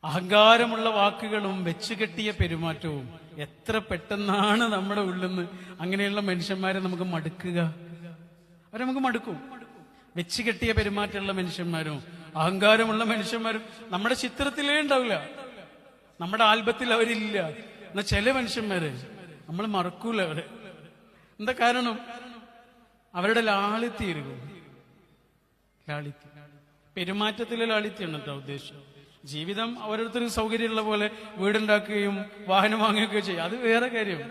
അഹങ്കാരമുള്ള വാക്കുകളും വെച്ചുകെട്ടിയ പെരുമാറ്റവും എത്ര പെട്ടെന്നാണ് നമ്മുടെ ഉള്ളിൽ നിന്ന് അങ്ങനെയുള്ള മനുഷ്യന്മാരെ നമുക്ക് മടുക്കുക. അവരെ നമുക്ക് മടുക്കും. വെച്ചുകെട്ടിയ പെരുമാറ്റമുള്ള മനുഷ്യന്മാരും അഹങ്കാരമുള്ള മനുഷ്യന്മാരും നമ്മുടെ ചിത്രത്തിലേ ഉണ്ടാവില്ല, നമ്മുടെ ആൽബത്തിൽ അവരില്ല. എന്നാൽ ചില മനുഷ്യന്മാര് നമ്മൾ മറക്കൂല അവരെ. എന്താ കാരണം? അവരുടെ ലാളിത്യമായിരിക്കും. ലാളിത്യം, പെരുമാറ്റത്തിലെ ലാളിത്യമാണ് കേട്ടോ ഉദ്ദേശം. ജീവിതം ഓരോരുത്തർക്ക് സൗകര്യമുള്ള പോലെ വീടുണ്ടാക്കുകയും വാഹനം വാങ്ങുകയൊക്കെ ചെയ്യും, അത് വേറെ കാര്യം.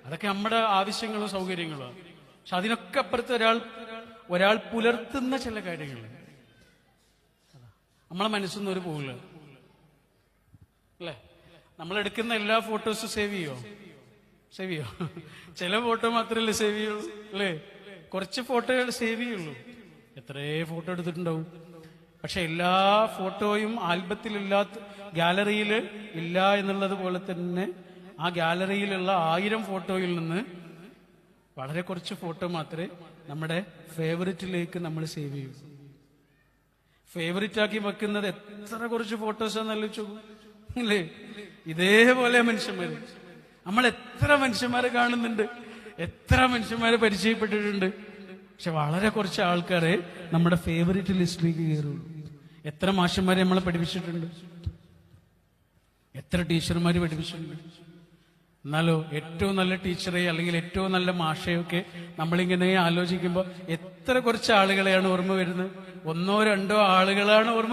അതൊക്കെ നമ്മുടെ ആവശ്യങ്ങളും സൗകര്യങ്ങളും. പക്ഷെ അതിനൊക്കെ അപ്പുറത്ത് ഒരാൾ പുലർത്തുന്ന ചില കാര്യങ്ങൾ നമ്മളെ മനസ്സിൽ ഒരു പോകില്ല അല്ലേ? നമ്മളെടുക്കുന്ന എല്ലാ ഫോട്ടോസും സേവ് ചെയ്യോ? ചില ഫോട്ടോ മാത്രമല്ലേ സേവ് ചെയ്യുള്ളൂ അല്ലേ? കുറച്ച് ഫോട്ടോകൾ സേവ് ചെയ്യുള്ളൂ. എത്രയേ ഫോട്ടോ എടുത്തിട്ടുണ്ടാവും. പക്ഷെ എല്ലാ ഫോട്ടോയും ആൽബത്തിലില്ലാത്ത, ഗാലറിയിൽ ഇല്ല എന്നുള്ളത് പോലെ തന്നെ ആ ഗാലറിയിലുള്ള 1000 ഫോട്ടോയിൽ നിന്ന് വളരെ കുറച്ച് ഫോട്ടോ മാത്രമേ നമ്മുടെ ഫേവറിറ്റിലേക്ക് നമ്മൾ സേവ് ചെയ്യൂ. ഫേവറിറ്റ് ആക്കി വെക്കുന്നത് എത്ര കുറച്ച് ഫോട്ടോസാന്ന് ആലോചിച്ചു അല്ലേ? ഇതേപോലെ മനുഷ്യന്മാര്, നമ്മൾ എത്ര മനുഷ്യന്മാരെ കാണുന്നുണ്ട്, എത്ര മനുഷ്യന്മാരെ പരിചയപ്പെട്ടിട്ടുണ്ട്. പക്ഷെ വളരെ കുറച്ച് ആൾക്കാരെ നമ്മുടെ ഫേവറിറ്റ് ലിസ്റ്റിലേക്ക് കയറുള്ളൂ. എത്ര മാഷന്മാരെ നമ്മളെ പഠിപ്പിച്ചിട്ടുണ്ട്, എത്ര ടീച്ചർമാര് പഠിപ്പിച്ചിട്ടുണ്ട്. എന്നാലോ ഏറ്റവും നല്ല ടീച്ചറെ അല്ലെങ്കിൽ ഏറ്റവും നല്ല മാഷയൊക്കെ നമ്മളിങ്ങനെ ആലോചിക്കുമ്പോൾ എത്ര കുറച്ച് ആളുകളെയാണ് ഓർമ്മ വരുന്നത്? 1-2 ആളുകളാണ് ഓർമ്മ